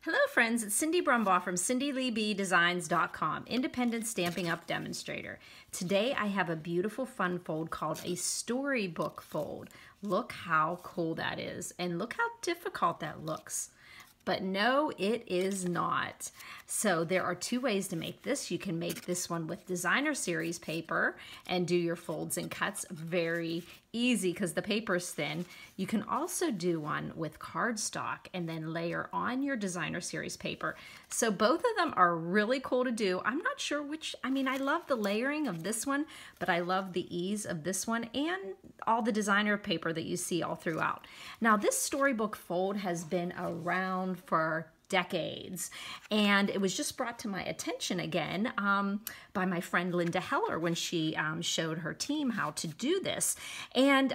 Hello friends, it's Cindy Brumbaugh from CindyLeeBDesigns.com, independent Stampin' Up! Demonstrator. Today I have a beautiful fun fold called a Storybook fold. Look how cool that is, and look how difficult that looks. But no, it is not. So there are two ways to make this. You can make this one with designer series paper and do your folds and cuts very easy because the paper is thin. You can also do one with cardstock and then layer on your designer series paper. So both of them are really cool to do. I'm not sure which, I love the layering of this one, but I love the ease of this one and all the designer paper that you see all throughout. Now this Storybook fold has been around for decades, and it was just brought to my attention again by my friend Linda Heller when she showed her team how to do this. And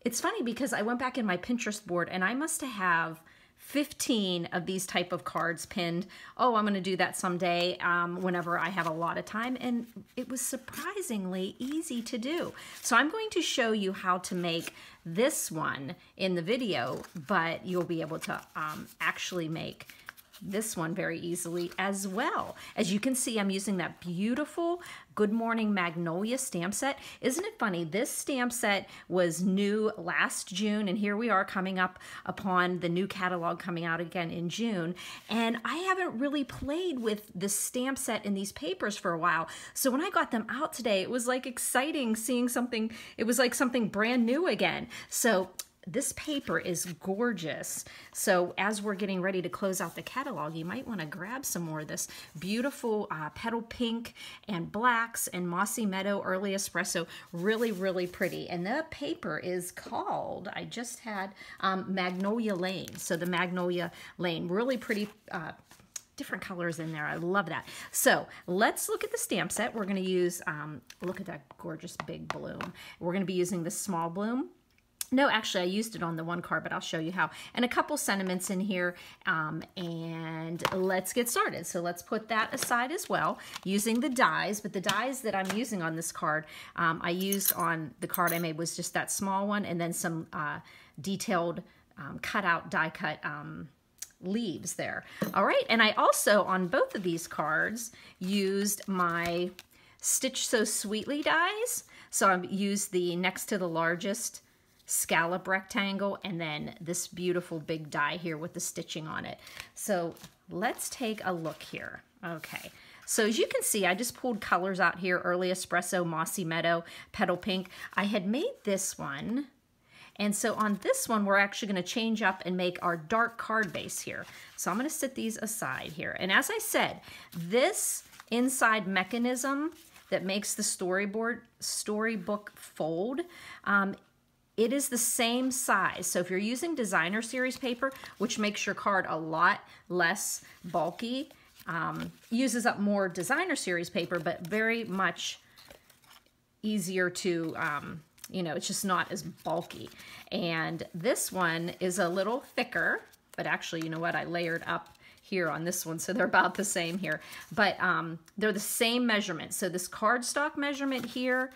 it's funny because I went back in my Pinterest board and I must have 15 of these type of cards pinned. Oh, I'm going to do that someday whenever I have a lot of time, and it was surprisingly easy to do. So I'm going to show you how to make this one in the video, but you'll be able to actually make this one very easily as well. As you can see, I'm using that beautiful Good Morning Magnolia stamp set. Isn't it funny? This stamp set was new last June, and here we are coming up upon the new catalog coming out again in June. And I haven't really played with the stamp set in these papers for a while. So when I got them out today, it was like exciting seeing something. It was like something brand new again. So this paper is gorgeous. So as we're getting ready to close out the catalog, you might want to grab some more of this beautiful petal pink and blacks and mossy meadow early espresso. Really, really pretty. And the paper is called, I just had Magnolia Lane. So the Magnolia Lane, really pretty different colors in there. I love that. So let's look at the stamp set. We're going to use, look at that gorgeous big bloom. We're going to be using the small bloom. No, actually, I used it on the one card, but I'll show you how. And a couple sentiments in here, and let's get started. So let's put that aside as well, using the dies. But the dies that I'm using on this card, I used on the card I made was just that small one, and then some detailed cutout, die cut leaves there. All right, and I also, on both of these cards, used my Stitch So Sweetly dies. So I've used the next to the largest scallop rectangle and then this beautiful big die here with the stitching on it. So let's take a look here. Okay, so as you can see, I just pulled colors out here: early espresso, mossy meadow, petal pink. I had made this one, and so on this one we're actually going to change up and make our dark card base here. So I'm going to set these aside here, and as I said, this inside mechanism that makes the Storybook fold, it is the same size. So if you're using designer series paper, which makes your card a lot less bulky, uses up more designer series paper, but very much easier to, it's just not as bulky. And this one is a little thicker, but actually, you know what? I layered up here on this one, so they're about the same here. But they're the same measurement. So this cardstock measurement here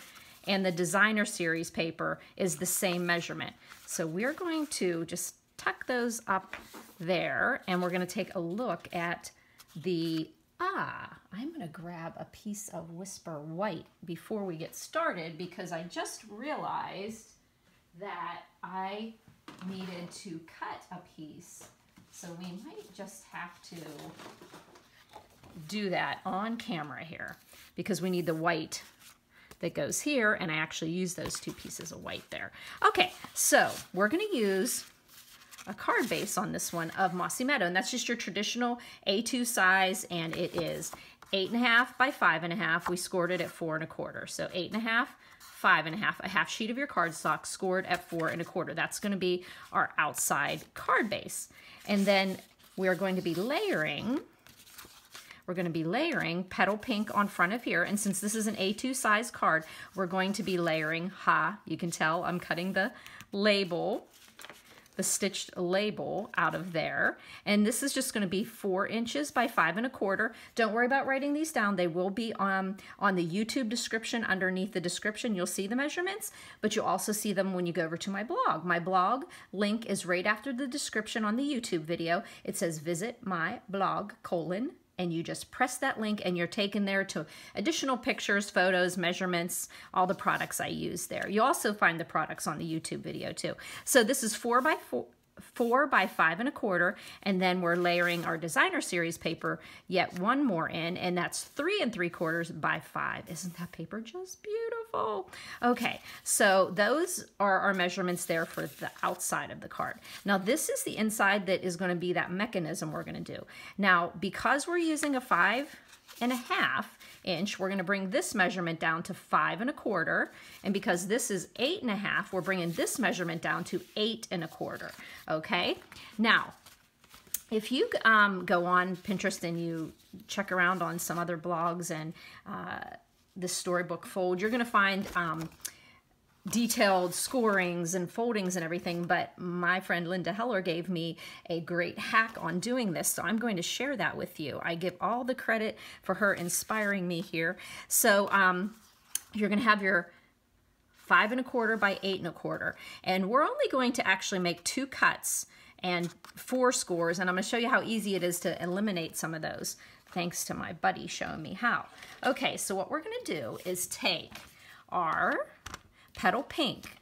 and the designer series paper is the same measurement. So we're going to just tuck those up there, and we're going to take a look at the, I'm going to grab a piece of Whisper White before we get started, because I just realized that I needed to cut a piece. So we might just have to do that on camera here, because we need the white that goes here, and I actually use those two pieces of white there. Okay, so we're going to use a card base on this one of Mossy Meadow, and that's just your traditional A2 size, and it is 8.5 by 5.5. We scored it at 4 1/4. So 8.5, 5.5, a half sheet of your cardstock scored at 4 1/4. That's going to be our outside card base. And then we are going to be layering. We're going to be layering petal pink on front of here, and since this is an A2 size card, we're going to be layering, you can tell I'm cutting the label, the stitched label out of there. And this is just going to be 4 inches by 5 1/4. Don't worry about writing these down. They will be on the YouTube description. Underneath the description, you'll see the measurements, but you'll also see them when you go over to my blog. My blog link is right after the description on the YouTube video. It says visit my blog, and you just press that link and you're taken there to additional pictures, photos, measurements, all the products I use there. You also find the products on the YouTube video too. So this is 4 by 5 1/4, and then we're layering our designer series paper yet one more in, and that's 3 3/4 by 5. Isn't that paper just beautiful? Okay, so those are our measurements there for the outside of the card. Now this is the inside that is going to be that mechanism we're going to do. Now because we're using a 5 1/2 inch, we're going to bring this measurement down to 5 1/4, and because this is 8 1/2, we're bringing this measurement down to 8 1/4. Okay, now if you go on Pinterest and you check around on some other blogs and the Storybook fold, you're going to find detailed scorings and foldings and everything, but my friend Linda Heller gave me a great hack on doing this, so I'm going to share that with you. I give all the credit for her inspiring me here. So you're going to have your 5 1/4 by 8 1/4, and we're only going to actually make 2 cuts and 4 scores, and I'm going to show you how easy it is to eliminate some of those, thanks to my buddy showing me how. Okay, so what we're going to do is take our petal pink,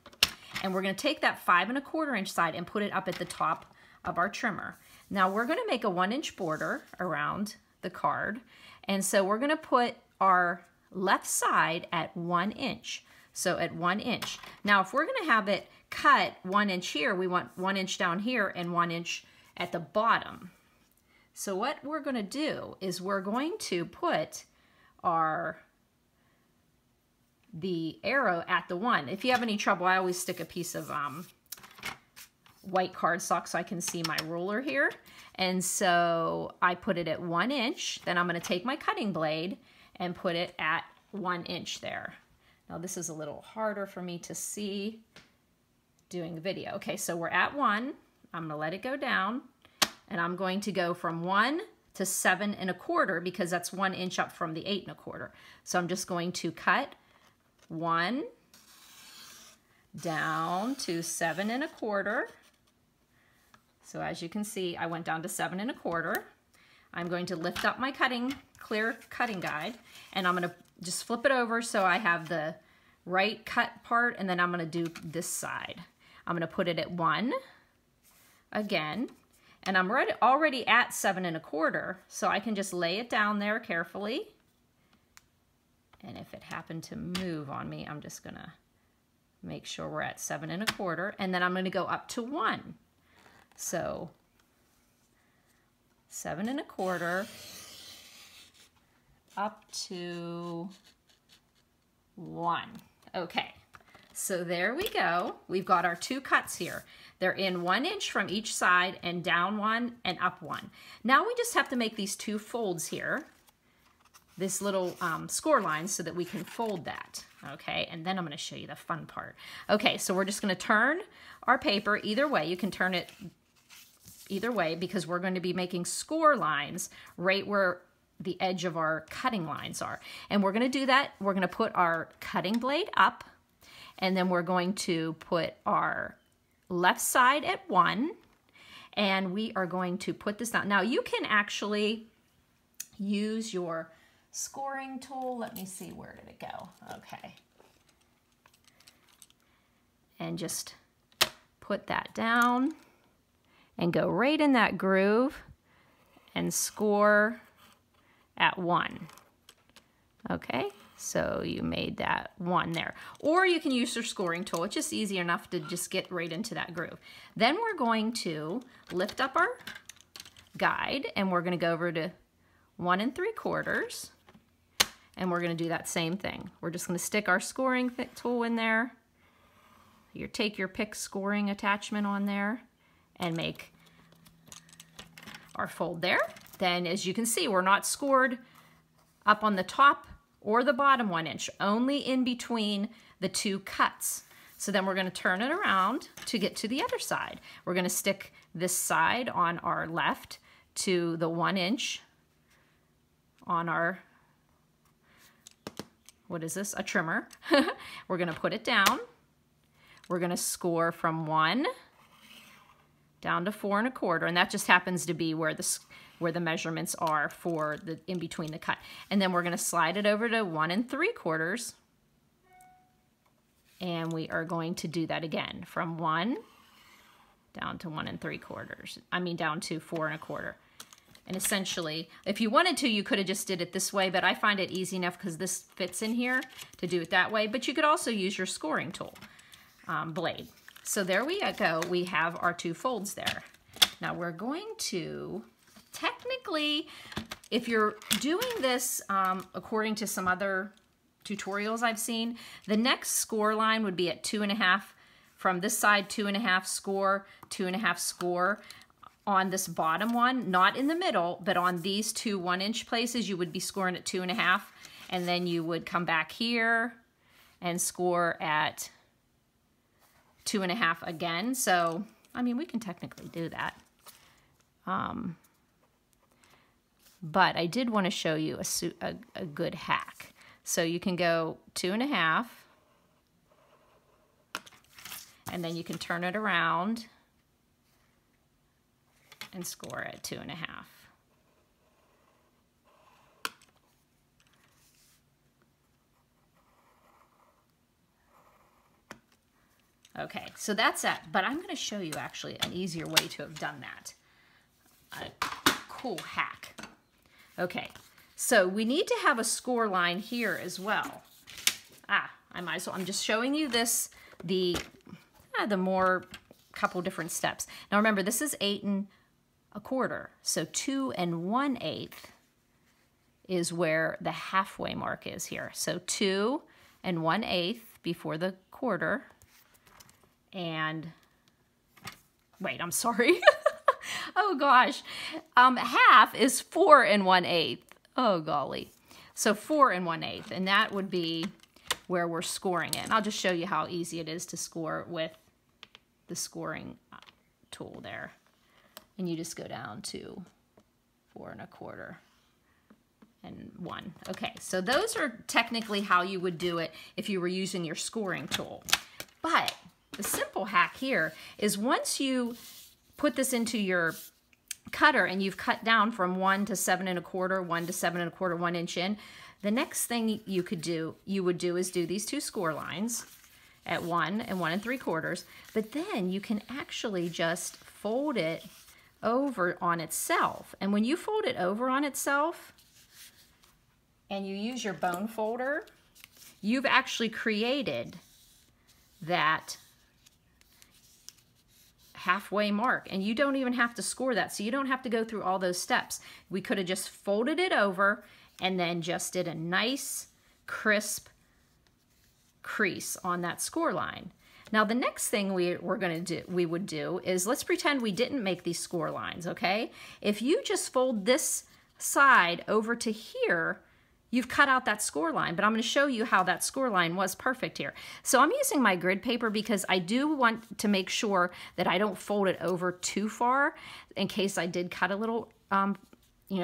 and we're going to take that 5 1/4 inch side and put it up at the top of our trimmer. Now we're going to make a 1 inch border around the card, and so we're going to put our left side at 1 inch. So at 1 inch. Now if we're going to have it cut 1 inch here, we want 1 inch down here and 1 inch at the bottom. So what we're going to do is we're going to put the arrow at the 1. If you have any trouble, I always stick a piece of white cardstock so I can see my ruler here. And so I put it at 1 inch. Then I'm going to take my cutting blade and put it at 1 inch there. Now this is a little harder for me to see doing the video. Okay, so we're at 1. I'm going to let it go down, and I'm going to go from 1 to 7 1/4 because that's 1 inch up from the 8 1/4. So I'm just going to cut 1 down to 7 1/4. So as you can see, I went down to 7 1/4. I'm going to lift up my clear cutting guide, and I'm going to just flip it over so I have the right cut part, and then I'm going to do this side. I'm going to put it at 1 again, and I'm already at 7 1/4, so I can just lay it down there carefully. And if it happened to move on me, I'm just going to make sure we're at 7 1/4, and then I'm going to go up to 1. So 7 1/4 up to 1. Okay, so there we go. We've got our 2 cuts here. They're in 1 inch from each side and down 1 and up 1. Now we just have to make these 2 folds here, this little score line, so that we can fold that. Okay, and then I'm going to show you the fun part. Okay, so we're just going to turn our paper either way. You can turn it either way because we're going to be making score lines right where the edge of our cutting lines are. And we're going to do that. We're going to put our cutting blade up, and then we're going to put our left side at 1, and we are going to put this down. Now you can actually use your scoring tool. Let me see, where did it go? Okay. And just put that down and go right in that groove and score at 1. Okay, so you made that 1 there. Or you can use your scoring tool. It's just easy enough to just get right into that groove. Then we're going to lift up our guide, and we're going to go over to 1 3/4, and we're going to do that same thing. We're just going to stick our scoring tool in there. Take your pick scoring attachment on there and make our fold there. Then as you can see, we're not scored up on the top or the bottom 1 inch, only in between the 2 cuts. So then we're going to turn it around to get to the other side. We're going to stick this side on our left to the 1 inch on our, what is this? A trimmer. We're going to put it down. We're going to score from 1 down to 4 1/4, and that just happens to be where the measurements are for the in between the cut. And then we're going to slide it over to 1 3/4, and we are going to do that again from 1 down to 1 3/4. I mean down to 4 1/4. And essentially, if you wanted to, you could have just did it this way, but I find it easy enough because this fits in here to do it that way. But you could also use your scoring tool blade. So there we go. We have our 2 folds there. Now we're going to, technically, if you're doing this according to some other tutorials I've seen, the next score line would be at 2 1/2. From this side, 2 1/2 score, 2 1/2 score. On this bottom one, not in the middle, but on these 2 1 inch places, you would be scoring at 2 1/2, and then you would come back here and score at 2 1/2 again. So, I mean, we can technically do that. But I did want to show you a good hack. So you can go 2 1/2, and then you can turn it around and score at 2 1/2. Okay, so that's that, but I'm going to show you actually an easier way to have done that. A cool hack. Okay, so we need to have a score line here as well. I might as well, I'm just showing you this, the more couple different steps. Now remember, this is 8 1/4, so 2 1/8 is where the halfway mark is here. So 2 1/8 before the quarter, and wait, I'm sorry. Oh gosh, half is 4 1/8. Oh golly, so 4 1/8, and that would be where we're scoring it. And I'll just show you how easy it is to score with the scoring tool there. And you just go down to 4 1/4 and 1. Okay, so those are technically how you would do it if you were using your scoring tool. But the simple hack here is once you put this into your cutter and you've cut down from 1 to 7 1/4, 1 to 7 1/4, 1 inch in, the next thing you would do is do these 2 score lines at 1 and 1 3/4, but then you can actually just fold it over on itself. And when you fold it over on itself and you use your bone folder, you've actually created that halfway mark, and you don't even have to score that, so you don't have to go through all those steps. We could have just folded it over and then just did a nice crisp crease on that score line. Now the next thing we would do is, let's pretend we didn't make these score lines, okay? If you just fold this side over to here, you've cut out that score line, but I'm going to show you how that score line was perfect here. So I'm using my grid paper because I do want to make sure that I don't fold it over too far in case I did cut a little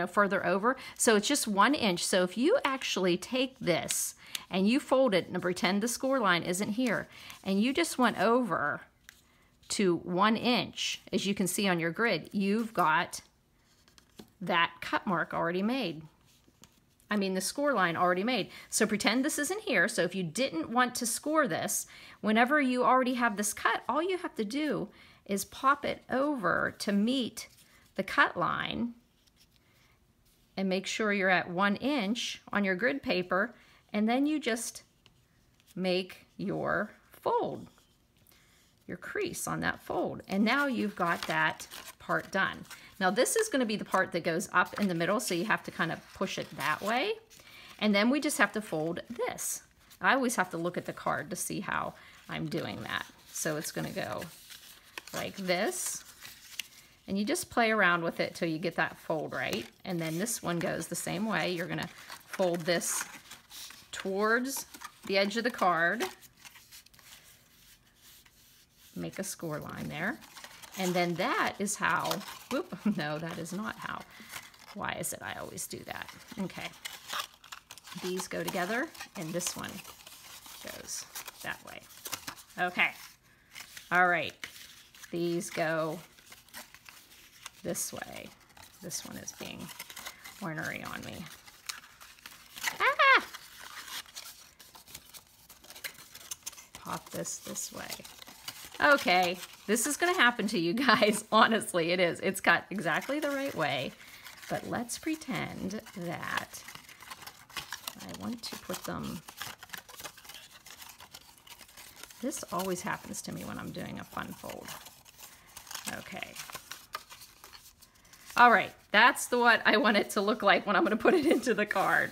further over. So it's just 1 inch. So if you actually take this and you fold it and pretend the score line isn't here, and you just went over to 1 inch, as you can see on your grid, you've got that cut mark already made. I mean, the score line already made. So pretend this isn't here. So if you didn't want to score this, whenever you already have this cut, all you have to do is pop it over to meet the cut line and make sure you're at 1 inch on your grid paper, and then you just make your fold, your crease on that fold. And now you've got that part done. Now this is going to be the part that goes up in the middle, so you have to kind of push it that way. And then we just have to fold this. I always have to look at the card to see how I'm doing that. So it's going to go like this. And you just play around with it till you get that fold right. And then this one goes the same way. You're going to fold this towards the edge of the card. make a score line there. And then that is how, whoop, no, that is not how. Why is it I always do that? Okay. These go together, and this one goes that way. Okay. All right. These go this way. This one is being ornery on me. Ah! Pop this way. Okay, this is going to happen to you guys. Honestly, it is. It's cut exactly the right way. But let's pretend that I want to put them... This always happens to me when I'm doing a fun fold. Okay. All right, that's what I want it to look like when I'm going to put it into the card.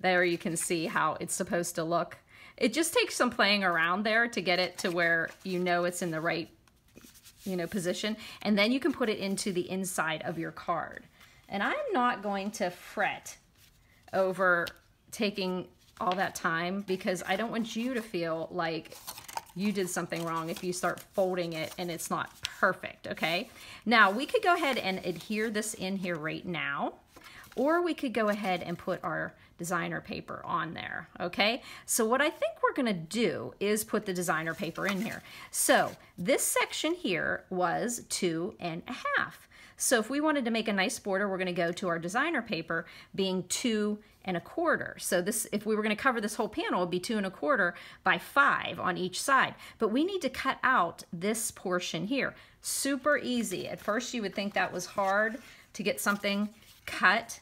There you can see how it's supposed to look. It just takes some playing around there to get it to where you know it's in the right, position. And then you can put it into the inside of your card. And I'm not going to fret over taking all that time because I don't want you to feel like you did something wrong if you start folding it and it's not perfect, okay? Now, we could go ahead and adhere this in here right now, or we could go ahead and put our designer paper on there, okay? So what I think we're gonna do is put the designer paper in here. So this section here was 2.5. So if we wanted to make a nice border, we're gonna go to our designer paper being 2.25. So this, if we were gonna cover this whole panel, it'd be 2.25 by 5 on each side. But we need to cut out this portion here. Super easy. At first you would think that was hard to get something cut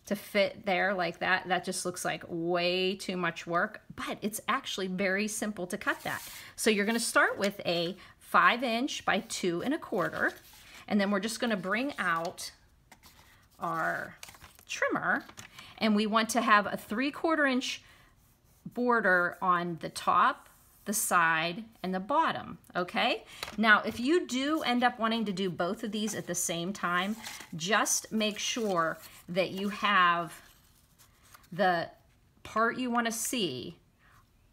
to fit there like that. That just looks like way too much work, but it's actually very simple to cut that. So you're gonna start with a 5" by 2.25, and then we're just gonna bring out our trimmer, and we want to have a 3/4" border on the top, the side, and the bottom, okay? Now, if you do end up wanting to do both of these at the same time, just make sure that you have the part you want to see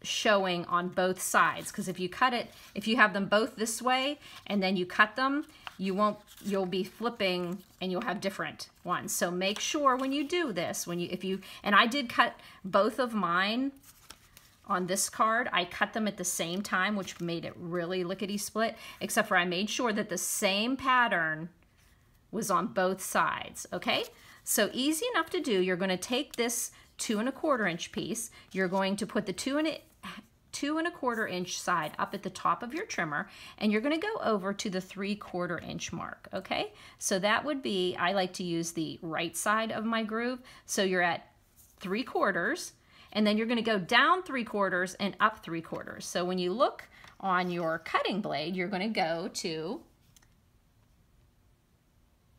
showing on both sides, because if you cut it, if you have them both this way and then you cut them, you'll be flipping and you'll have different ones. So make sure when you do this, and I did cut both of mine on this card, I cut them at the same time, which made it really lickety split, except for I made sure that the same pattern was on both sides, okay? So easy enough to do. You're gonna take this 2.25" piece, you're going to put the 2.25" side up at the top of your trimmer, and you're gonna go over to the 3/4" mark, okay? So that would be, I like to use the right side of my groove. So you're at 3/4, and then you're gonna go down 3/4 and up 3/4. So when you look on your cutting blade, you're gonna go to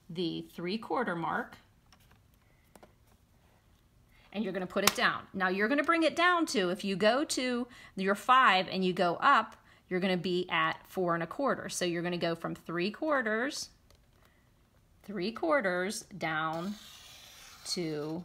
the 3/4 mark, and you're gonna put it down. Now you're gonna bring it down to, if you go to your 5 and you go up, you're gonna be at 4.25. So you're gonna go from 3/4 down to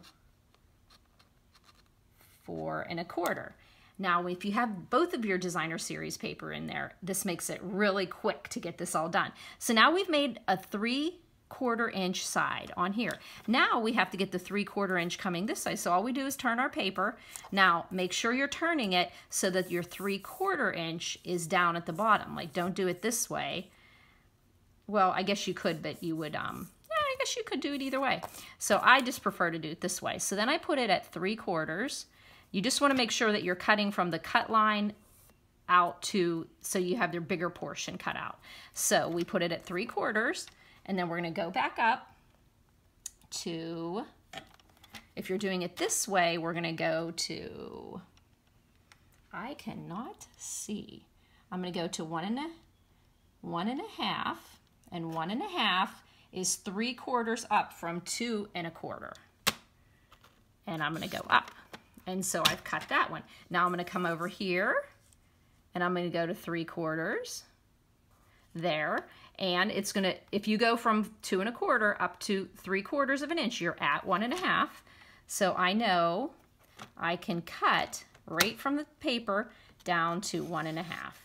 4.25. Now, if you have both of your designer series paper in there, this makes it really quick to get this all done. So now we've made a 3/4" side on here. Now we have to get the 3/4" coming this way. So all we do is turn our paper. Now make sure you're turning it so that your 3/4" is down at the bottom. Like, don't do it this way. Well, I guess you could, but you would, I guess you could do it either way. So I just prefer to do it this way. So then I put it at 3/4. You just want to make sure that you're cutting from the cut line out so you have your bigger portion cut out. So we put it at 3/4, and then we're going to go back up to, if you're doing it this way, we're going to go to, I cannot see. I'm going to go to 1.5, and 1.5 is 3/4 up from 2.25. And I'm going to go up. And so I've cut that one. Now I'm going to come over here, and I'm going to go to 3/4 there. And it's going to, if you go from 2.25 up to 3/4", you're at 1.5. So I know I can cut right from the paper down to 1.5.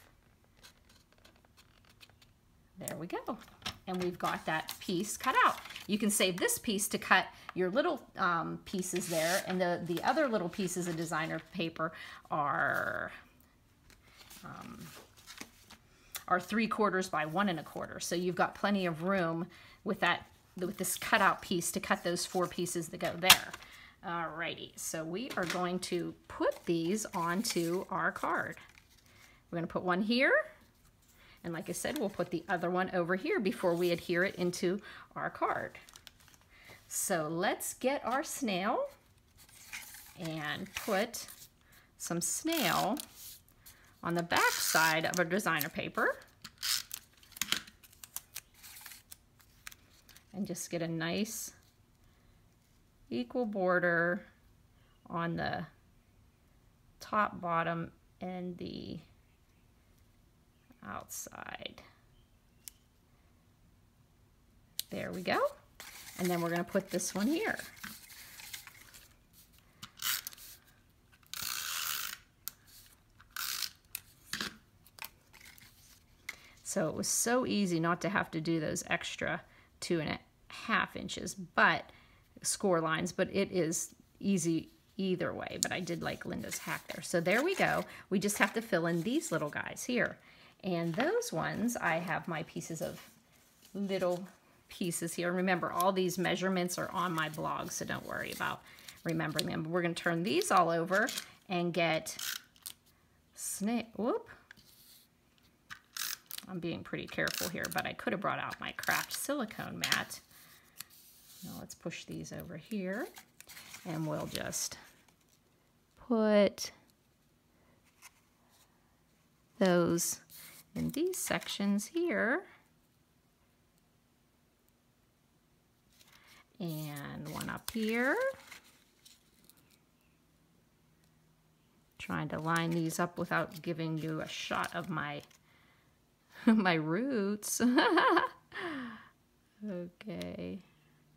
There we go. And we've got that piece cut out. You can save this piece to cut your little pieces there, and the other little pieces of designer paper are 3/4 by 1 1/4. So you've got plenty of room with this cutout piece to cut those 4 pieces that go there. Alrighty, so we are going to put these onto our card. We're going to put one here, and like I said, we'll put the other one over here before we adhere it into our card. So let's get our snail and put some snail on the back side of our designer paper. And just get a nice equal border on the top, bottom, and the outside. There we go. And then we're going to put this one here. So it was so easy not to have to do those extra 2.5 inches score lines, but it is easy either way. But I did like Linda's hack there. So there we go. We just have to fill in these little guys here. And those ones, I have my pieces of little pieces here. Remember, all these measurements are on my blog, so don't worry about remembering them. But we're going to turn these all over and get whoop. I'm being pretty careful here, but I could have brought out my craft silicone mat. Now let's push these over here, and we'll just put those in these sections here. And one up here. Trying to line these up without giving you a shot of my my roots. Okay.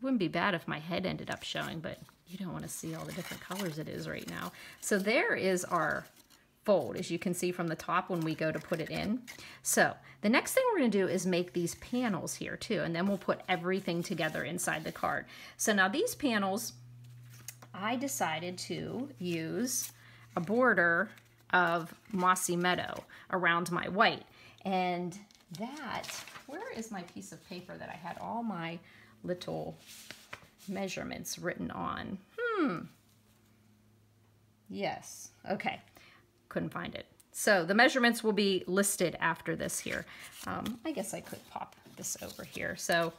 Wouldn't be bad if my head ended up showing, but you don't want to see all the different colors it is right now. So there is our fold, as you can see from the top when we go to put it in. So the next thing we're going to do is make these panels here too, and then we'll put everything together inside the card. So now these panels, I decided to use a border of Mossy Meadow around my white. And that, where is my piece of paper that I had all my little measurements written on? Yes, okay, couldn't find it. So the measurements will be listed after this here. I guess I could pop this over here. So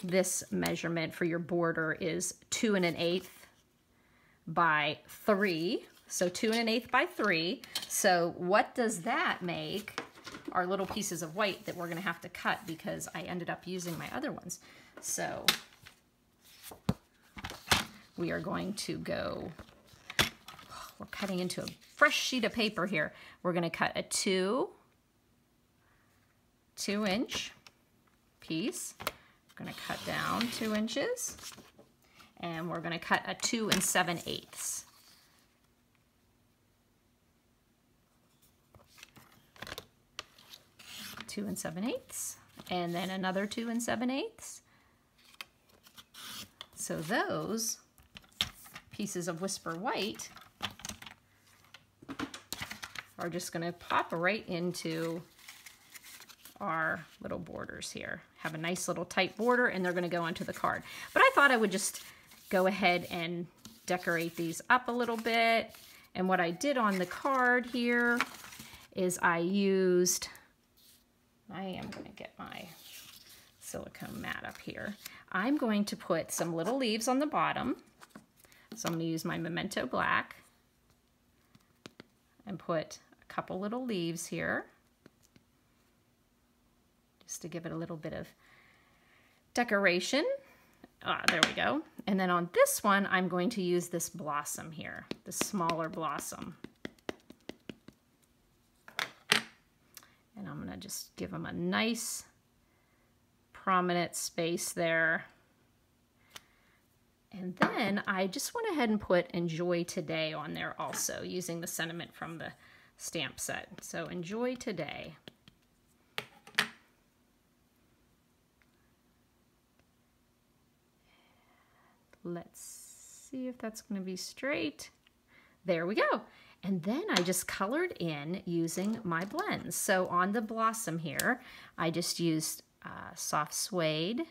this measurement for your border is 2 1/8 by 3. So 2 1/8 by 3. So what does that make? Our little pieces of white that we're going to have to cut because I ended up using my other ones. So we are going to go, we're cutting into a fresh sheet of paper here. We're going to cut a 2-inch piece. We're going to cut down 2 inches, and we're going to cut a 2 7/8. 2 7/8, and then another 2 7/8. So those pieces of Whisper White are just going to pop right into our little borders here. Have a nice little tight border, and they're going to go onto the card. But I thought I would just go ahead and decorate these up a little bit. And what I did on the card here is I am going to get my silicone mat up here. I'm going to put some little leaves on the bottom. So I'm going to use my Memento Black and put a couple little leaves here just to give it a little bit of decoration. There we go. And then on this one, I'm going to use this blossom here, the smaller blossom. And I'm going to just give them a nice prominent space there. And then I just went ahead and put Enjoy Today on there also, using the sentiment from the stamp set. So Enjoy Today. Let's see if that's going to be straight. There we go. And then I just colored in using my blends. So on the blossom here, I just used soft suede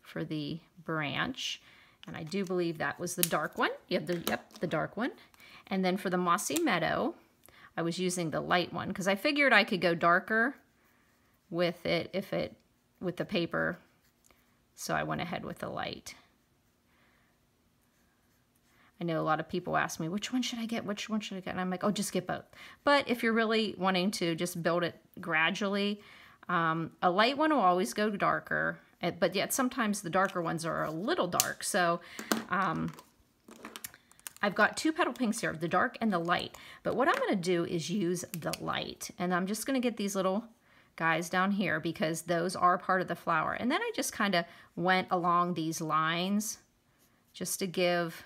for the branch. And I do believe that was the dark one. Yep, the dark one. And then for the mossy meadow, I was using the light one because I figured I could go darker with it with the paper. So I went ahead with the light. I know a lot of people ask me, which one should I get? Which one should I get? And I'm like, oh, just get both. But if you're really wanting to just build it gradually, a light one will always go darker, but yet sometimes the darker ones are a little dark. So I've got two petal pinks here, the dark and the light. But what I'm going to do is use the light. And I'm just going to get these little guys down here because those are part of the flower. And then I just kind of went along these lines just to give...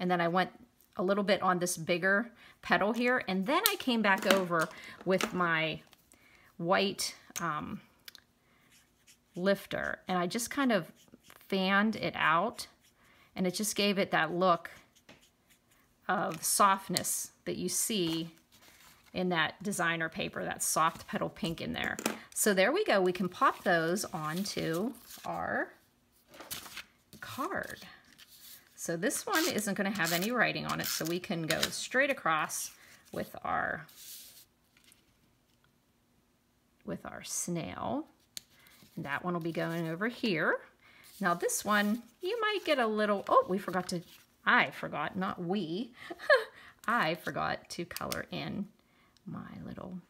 And then I went a little bit on this bigger petal here. And then I came back over with my white lifter. And I just kind of fanned it out. And it just gave it that look of softness that you see in that designer paper, that soft petal pink in there. So there we go. We can pop those onto our card. So this one isn't going to have any writing on it, so we can go straight across with our snail. And that one will be going over here. Now this one, you might get a little, oh, I forgot to color in my little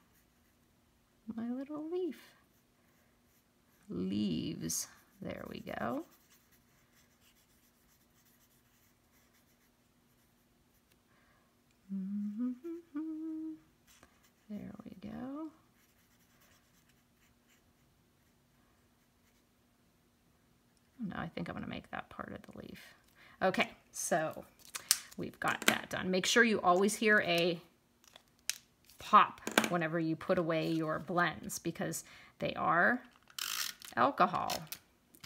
leaves. There we go. There we go. No, I think I'm going to make that part of the leaf. Okay, so we've got that done. Make sure you always hear a pop whenever you put away your blends because they are alcohol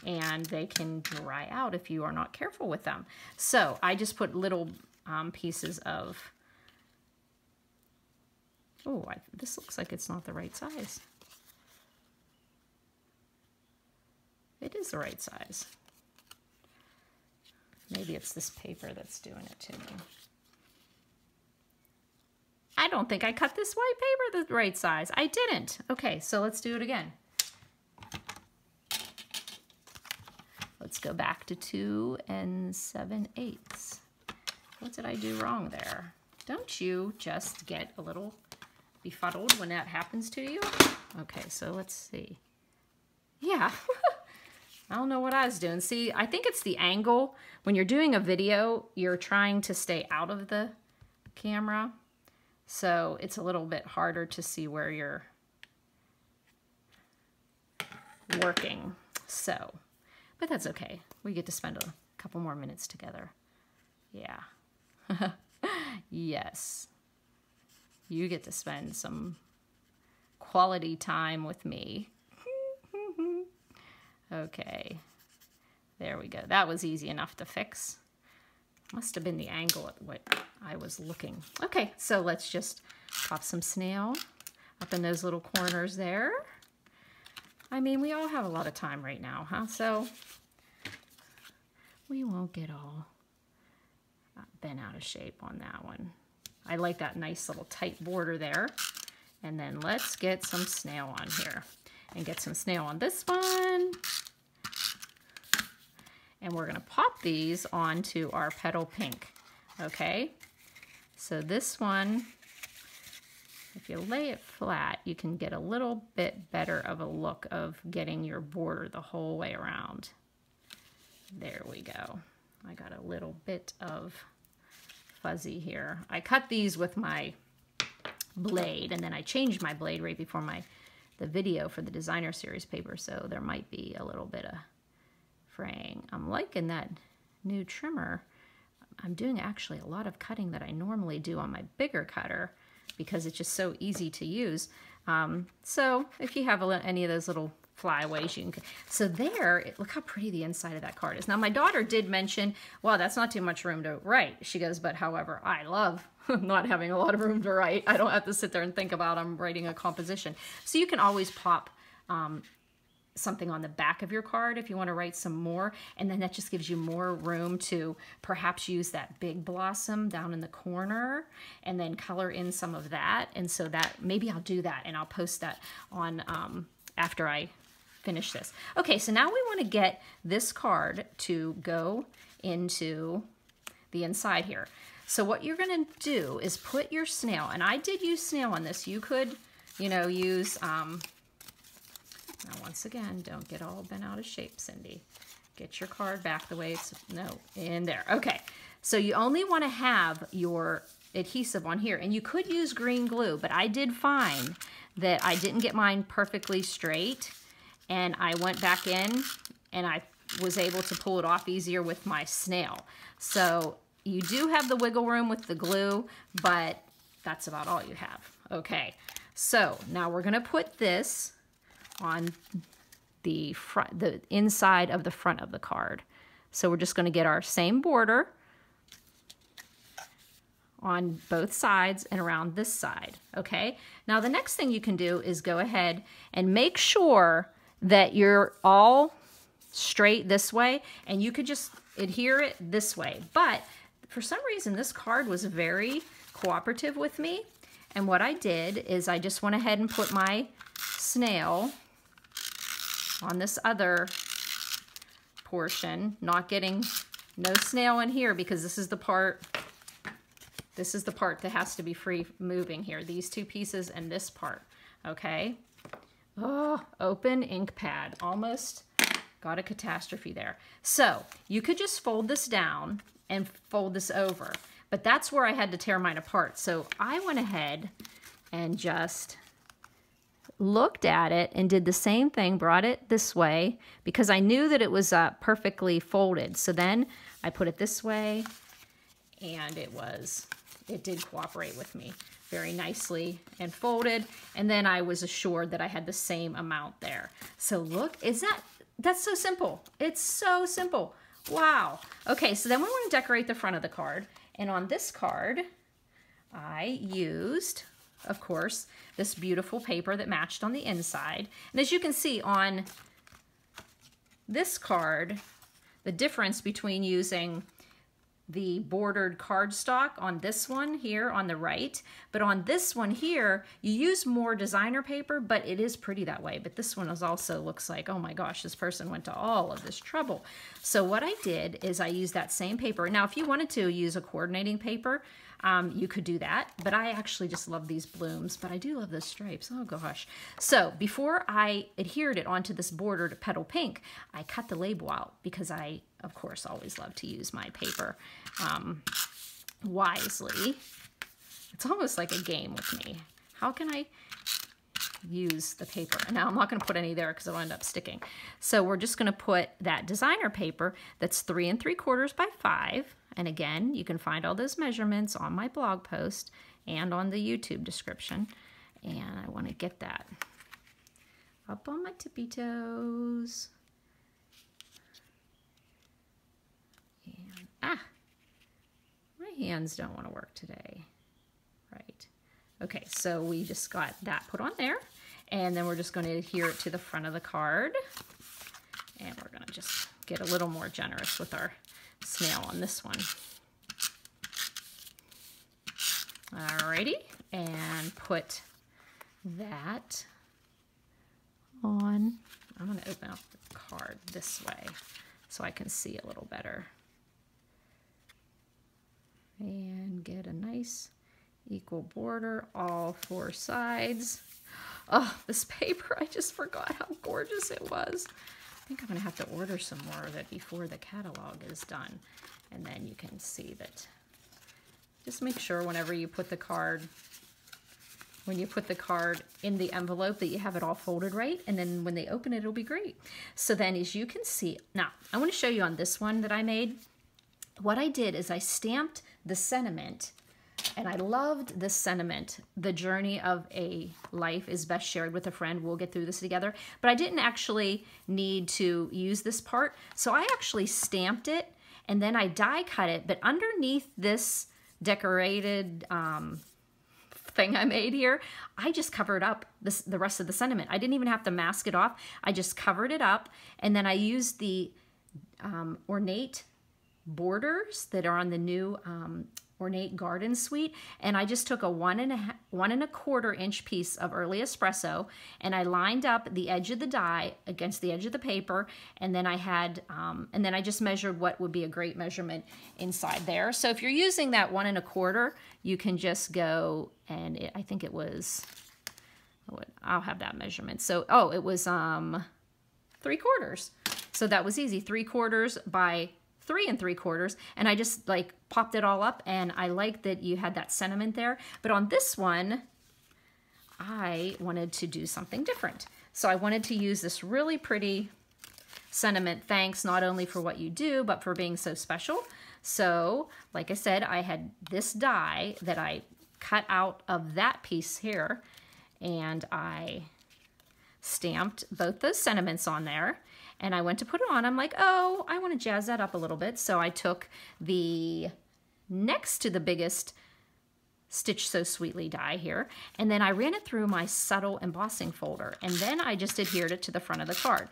and they can dry out if you are not careful with them. So I just put little pieces of... Oh, this looks like it's not the right size. It is the right size. Maybe it's this paper that's doing it to me. I don't think I cut this white paper the right size. I didn't. Okay, so let's do it again. Let's go back to 2 7/8. What did I do wrong there? Don't you just get a little befuddled when that happens to you? Okay, so let's see. Yeah, I don't know what I was doing. See, I think it's the angle. When you're doing a video, you're trying to stay out of the camera. So it's a little bit harder to see where you're working. So, but that's okay. We get to spend a couple more minutes together. Yeah. Yes. You get to spend some quality time with me. Okay. There we go. That was easy enough to fix. Must have been the angle at what I was looking. Okay, so let's just pop some snail up in those little corners there. I mean, we all have a lot of time right now, huh? So we won't get all bent out of shape on that one. I like that nice little tight border there. And then let's get some snail on here. And get some snail on this one. And we're going to pop these onto our petal pink. Okay? So this one, if you lay it flat, you can get a little bit better of a look of getting your border the whole way around. There we go. I got a little bit of fuzzy here. I cut these with my blade, and then I changed my blade right before the video for the designer series paper, so there might be a little bit of fraying. I'm liking that new trimmer. I'm doing actually a lot of cutting that I normally do on my bigger cutter because it's just so easy to use. So if you have any of those little flyaways you can. So there, look how pretty the inside of that card is. Now my daughter did mention, well, that's not too much room to write. She goes, but however, I love not having a lot of room to write. I don't have to sit there and think about I'm writing a composition. So you can always pop something on the back of your card if you want to write some more, and then that just gives you more room to perhaps use that big blossom down in the corner and then color in some of that. And so that maybe I'll do that and I'll post that on after I finish this. Okay, so now we want to get this card to go into the inside here. So what you're going to do is put your snail, and I did use snail on this. You could, you know, use now, once again, don't get all bent out of shape, Cindy. Get your card back the way it's, no, in there. Okay, so you only want to have your adhesive on here, and you could use green glue, but I did find that I didn't get mine perfectly straight, and I went back in, and I was able to pull it off easier with my snail. So you do have the wiggle room with the glue, but that's about all you have. Okay, so now we're going to put this on the front, the inside of the front of the card. So we're just going to get our same border on both sides and around this side. Okay, now the next thing you can do is go ahead and make sure that you're all straight this way, and you could just adhere it this way. But for some reason this card was very cooperative with me, and what I did is I just went ahead and put my snail on this other portion, not getting no snail in here because this is the part that has to be free moving here, these two pieces and this part. Okay, oh, open ink pad, almost got a catastrophe there. So you could just fold this down and fold this over, but that's where I had to tear mine apart. So I went ahead and just looked at it and did the same thing, brought it this way because I knew that it was perfectly folded. So then I put it this way, and it did cooperate with me very nicely and folded. And then I was assured that I had the same amount there. So look, that's so simple. It's so simple. Wow. Okay, so then we want to decorate the front of the card. And on this card, I used, of course, this beautiful paper that matched on the inside. And as you can see on this card, the difference between using the bordered cardstock on this one here on the right, but on this one here, you use more designer paper, but it is pretty that way. But this one is also looks like, oh my gosh, this person went to all of this trouble. So what I did is I used that same paper. Now, if you wanted to use a coordinating paper, you could do that, but I actually just love these blooms, but I do love those stripes. Oh gosh. So before I adhered it onto this bordered petal pink, I cut the label out because I, of course, always love to use my paper wisely. It's almost like a game with me. How can I use the paper? Now I'm not going to put any there because it'll end up sticking. So we're just going to put that designer paper that's 3 3/4 by 5. And again, you can find all those measurements on my blog post and on the YouTube description. And I want to get that up on my tippy toes. And, my hands don't want to work today. Right. Okay, so we just got that put on there. And then we're just going to adhere it to the front of the card. And we're going to just get a little more generous with our snail on this one. Alrighty, and put that on. I'm going to open up the card this way so I can see a little better. And get a nice equal border, all 4 sides. Oh, this paper, I just forgot how gorgeous it was. I think I'm going to have to order some more of it before the catalog is done. And then you can see that. Just make sure whenever you put the card, when you put the card in the envelope, that you have it all folded right. And then when they open it, it'll be great. So then as you can see, now I want to show you on this one that I made. What I did is I stamped the sentiment And I loved this sentiment. The journey of a life is best shared with a friend. We'll get through this together. But I didn't actually need to use this part. So I actually stamped it and then I die cut it. But underneath this decorated thing I made here, I just covered up the rest of the sentiment. I didn't even have to mask it off. I just covered it up. And then I used the ornate borders that are on the new Ornate Garden Suite, and I just took a 1 1/4 inch piece of early espresso, and I lined up the edge of the die against the edge of the paper, and then I had, and then I just measured what would be a great measurement inside there. So if you're using that 1 1/4, you can just go, and I think it was, I'll have that measurement. So, oh, it was 3/4. So that was easy, 3/4 by 3 3/4, and I just like popped it all up, and I like that you had that sentiment there. But on this one, I wanted to do something different. So I wanted to use this really pretty sentiment, thanks not only for what you do, but for being so special. So like I said, I had this die that I cut out of that piece here, and I stamped both those sentiments on there. And I went to put it on. I'm like, oh, I want to jazz that up a little bit. So I took the next to the biggest Stitch So Sweetly die here, and then I ran it through my subtle embossing folder, and then I just adhered it to the front of the card.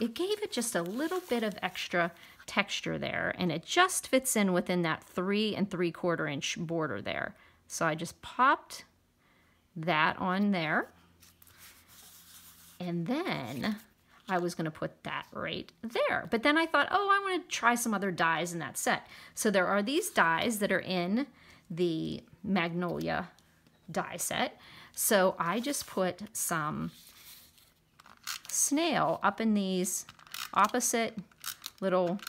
It gave it just a little bit of extra texture there, and it just fits in within that 3 3/4 inch border there. So I just popped that on there, and then I was going to put that right there. But then I thought, oh, I want to try some other dies in that set. So there are these dies that are in the Magnolia die set. So I just put some snail up in these opposite little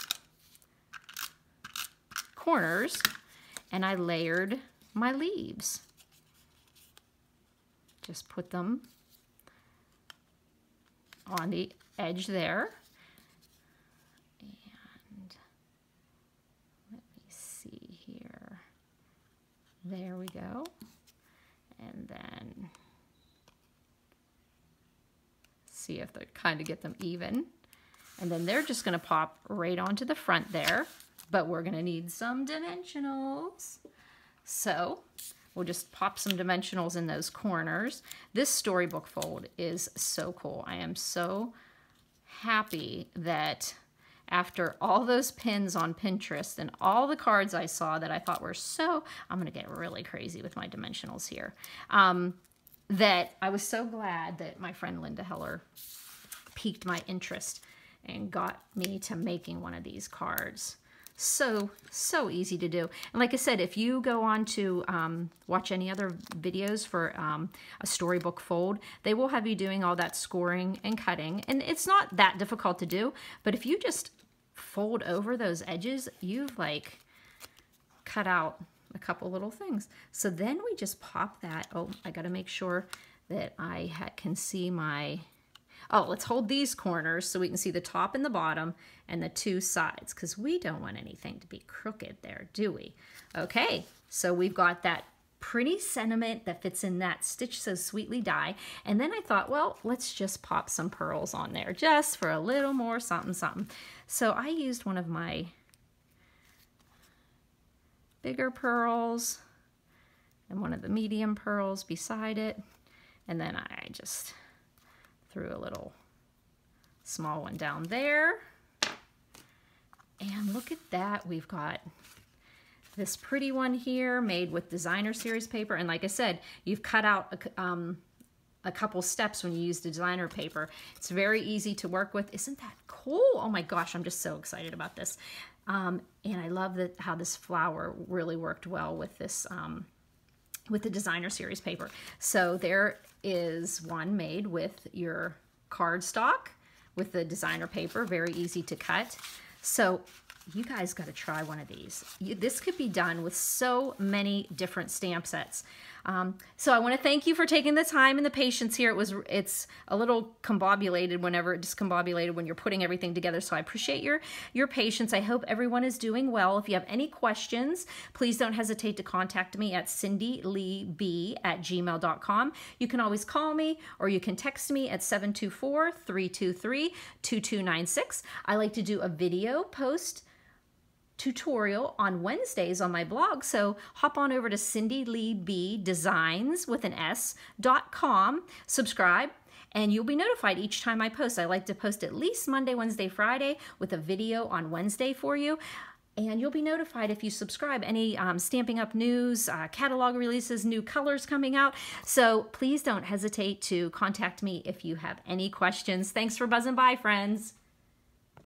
corners, and I layered my leaves. Just put them on the edge there, and let me see here, there we go, and then see if they kind of get them even, and then they're just going to pop right onto the front there, but we're going to need some dimensionals, so we'll just pop some dimensionals in those corners. This storybook fold is so cool. I am so happy that after all those pins on Pinterest and all the cards I saw that I thought were so, I'm gonna get really crazy with my dimensionals here, that I was so glad that my friend Linda Heller piqued my interest and got me to making one of these cards. So easy to do. And like I said, if you go on to watch any other videos for a storybook fold, they will have you doing all that scoring and cutting. And it's not that difficult to do, but if you just fold over those edges, you've like cut out a couple little things. So then we just pop that. Oh, I got to make sure that I can see my... Oh, let's hold these corners so we can see the top and the bottom and the two sides, because we don't want anything to be crooked there, do we? Okay, so we've got that pretty sentiment that fits in that Stitch So Sweetly die. And then I thought, well, let's just pop some pearls on there just for a little more something, something. So I used one of my bigger pearls and one of the medium pearls beside it. And then I just threw a little small one down there. And look at that, we've got this pretty one here made with designer series paper. And like I said, you've cut out a couple steps when you use designer paper. It's very easy to work with. Isn't that cool? Oh my gosh, I'm just so excited about this. And I love how this flower really worked well with this, with the designer series paper. So there is one made with your cardstock with the designer paper, very easy to cut. So you guys got to try one of these. This could be done with so many different stamp sets. So I want to thank you for taking the time and the patience here. It's a little discombobulated when you're putting everything together. So I appreciate your patience. I hope everyone is doing well. If you have any questions, please don't hesitate to contact me at cindyleeb@gmail.com. You can always call me or you can text me at 724-323-2296. I like to do a video post tutorial on Wednesdays on my blog, so hop on over to cindyleebdesigns.com, subscribe, and you'll be notified each time I post. I like to post at least Monday, Wednesday, Friday with a video on Wednesday for you. And you'll be notified if you subscribe. Any Stampin' Up! News, catalog releases, new colors coming out. So please don't hesitate to contact me if you have any questions. Thanks for buzzing by, friends.